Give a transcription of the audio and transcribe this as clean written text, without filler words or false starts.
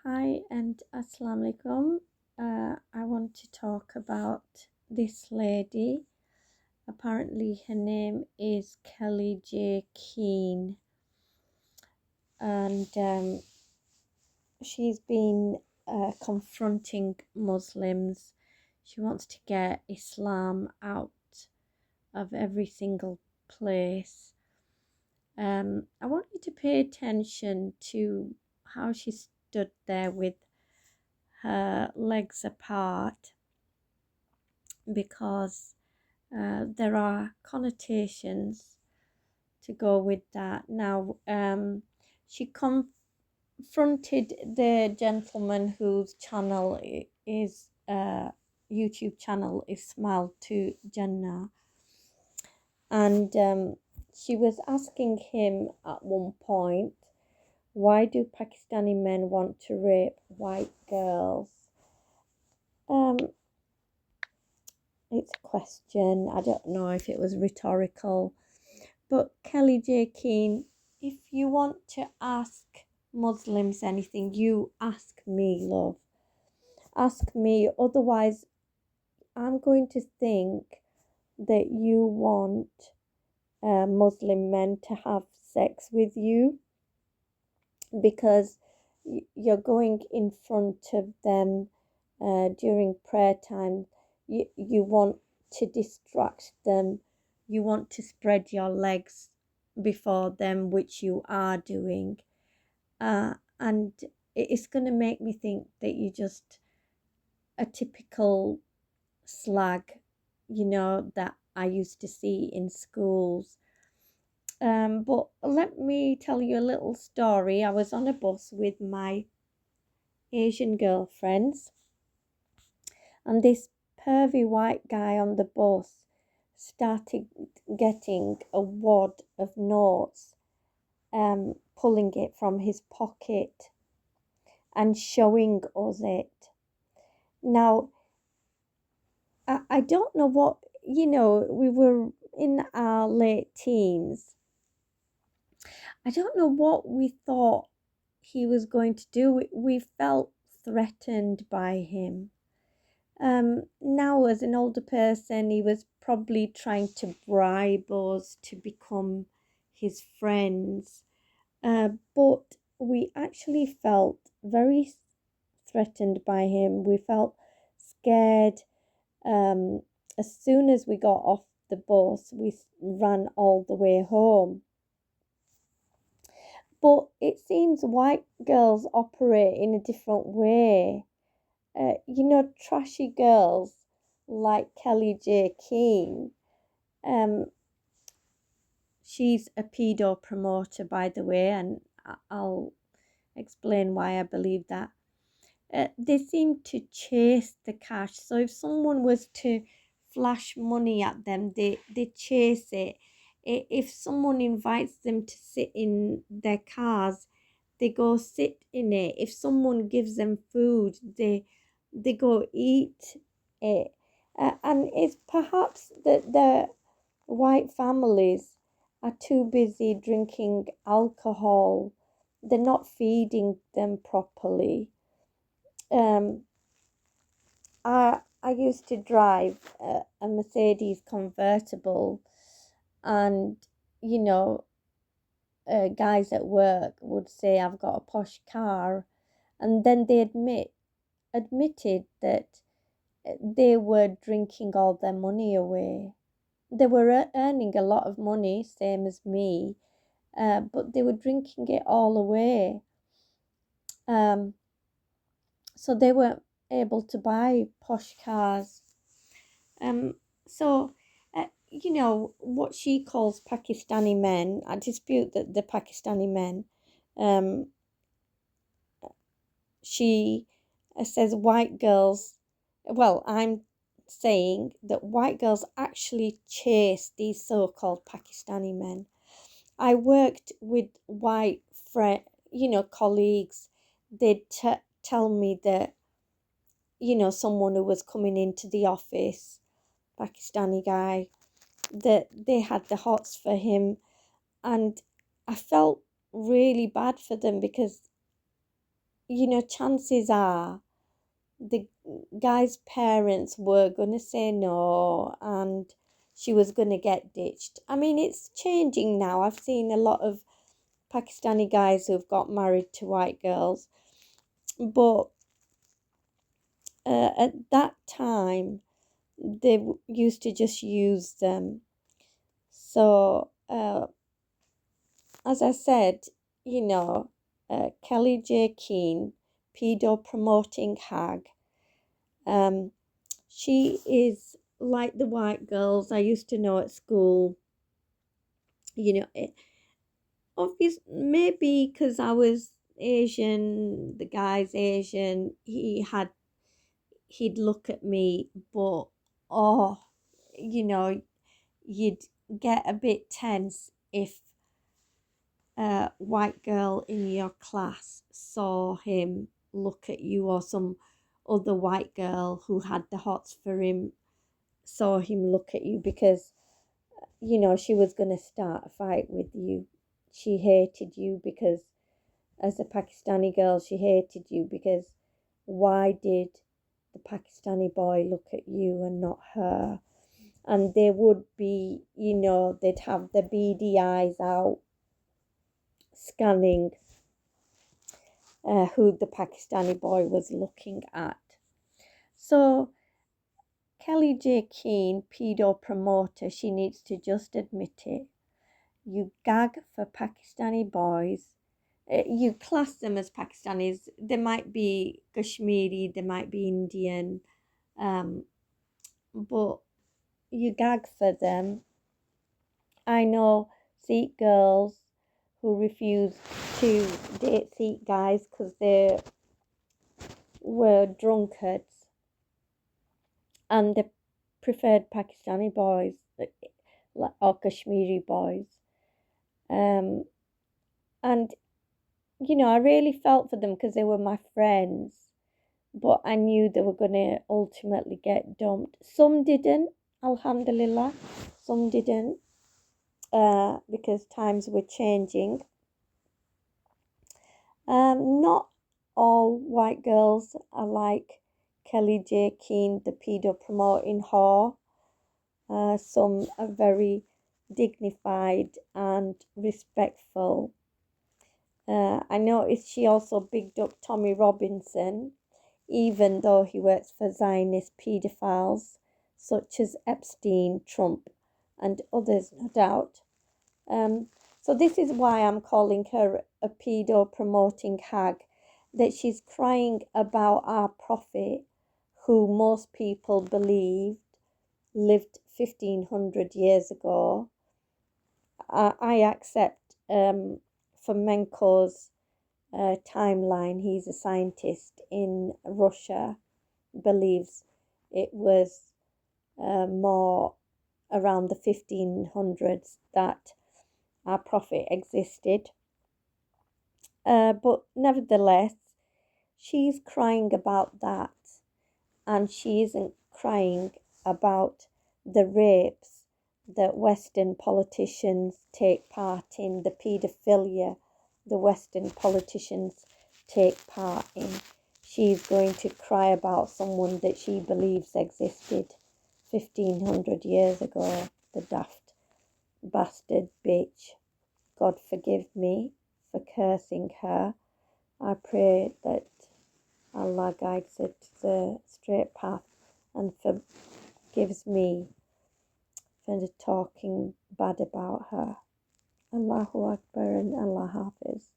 Hi and Assalamu alaikum. I want to talk about this lady. Apparently, her name is Kelly J. Keane, and she's been confronting Muslims. She wants to get Islam out of every single place. I want you to pay attention to how she stood there with her legs apart because there are connotations to go with that. Now, she confronted the gentleman whose channel is YouTube channel is Smile to Jannah, and she was asking him at one point, why do Pakistani men want to rape white girls? Um, it's a question. I don't know if it was rhetorical. But Kelly J. Keane, if you want to ask Muslims anything, you ask me, love. Ask me. Otherwise, I'm going to think that you want Muslim men to have sex with you because you're going in front of them during prayer time. You want to distract them. You want to spread your legs before them, which you are doing. And it's going to make me think that you're just a typical slag, that I used to see in schools. But let me tell you a little story. I was on a bus with my Asian girlfriends, and this pervy white guy on the bus started getting a wad of notes, pulling it from his pocket and showing us it. Now, I don't know what, we were in our late teens. I don't know what we thought he was going to do. We felt threatened by him. Now, as an older person, he was probably trying to bribe us to become his friends. But we actually felt very threatened by him. We felt scared. As soon as we got off the bus, we ran all the way home. But it seems white girls operate in a different way. Trashy girls like Kelly J. Keane. Um, she's a Paedo promoter, by the way, and I'll explain why I believe that. They seem to chase the cash. So if someone was to flash money at them, they chase it. If someone invites them to sit in their cars, they go sit in it. If someone gives them food, they go eat it. And it's perhaps that the white families are too busy drinking alcohol. They're not feeding them properly. um, I used to drive a Mercedes convertible, and you know, guys at work would say I've got a posh car, and then they admitted that they were drinking all their money away. They were earning a lot of money, same as me, but they were drinking it all away. Um, so they weren't able to buy posh cars. So, what she calls Pakistani men, I dispute that the Pakistani men. Um, she says white girls, well, I'm saying that white girls actually chase these so called Pakistani men. I worked with white colleagues. They'd tell me that, someone who was coming into the office, Pakistani guy, that they had the hots for him, and I felt really bad for them because chances are the guy's parents were going to say no and she was going to get ditched. I mean, it's changing now. I've seen a lot of Pakistani guys who've got married to white girls, but at that time they used to just use them. So, as I said, Kelly J. Keane, pedo promoting hag. She is like the white girls I used to know at school. Obvious, maybe because I was Asian, the guy's Asian, he'd look at me, but oh, you know, you'd get a bit tense if a white girl in your class saw him look at you, or some other white girl who had the hots for him saw him look at you, because she was going to start a fight with you. She hated you because, as a Pakistani girl, she hated you because why did the Pakistani boy look at you and not her? And they would be, they'd have the beady eyes out, scanning who the Pakistani boy was looking at. So Kelly J. Keane, pedo promoter, she needs to just admit it. You gag for Pakistani boys. You class them as Pakistanis. They might be Kashmiri, they might be Indian, but you gag for them. I know Sikh girls who refused to date Sikh guys because they were drunkards and they preferred Pakistani boys or Kashmiri boys. And I really felt for them because they were my friends, but I knew they were going to ultimately get dumped. Some didn't, alhamdulillah. Some didn't, because times were changing. Not all white girls are like Kelly J. Keane, the pedo promoting whore. Some are very dignified and respectful. I noticed she also bigged up Tommy Robinson, even though he works for Zionist paedophiles such as Epstein, Trump, and others, no doubt. So this is why I'm calling her a pedo promoting hag, that she's crying about our prophet, who most people believed lived 1500 years ago. I accept Fomenko's timeline. He's a scientist in Russia, believes it was more around the 1500s that our prophet existed. But nevertheless, she's crying about that, and she isn't crying about the rapes that Western politicians take part in, the paedophilia the Western politicians take part in. She's going to cry about someone that she believes existed 1500 years ago, the daft bastard bitch. God forgive me for cursing her. I pray that Allah guides her to the straight path and forgives me for talking bad about her. Allahu Akbar and Allah Hafiz.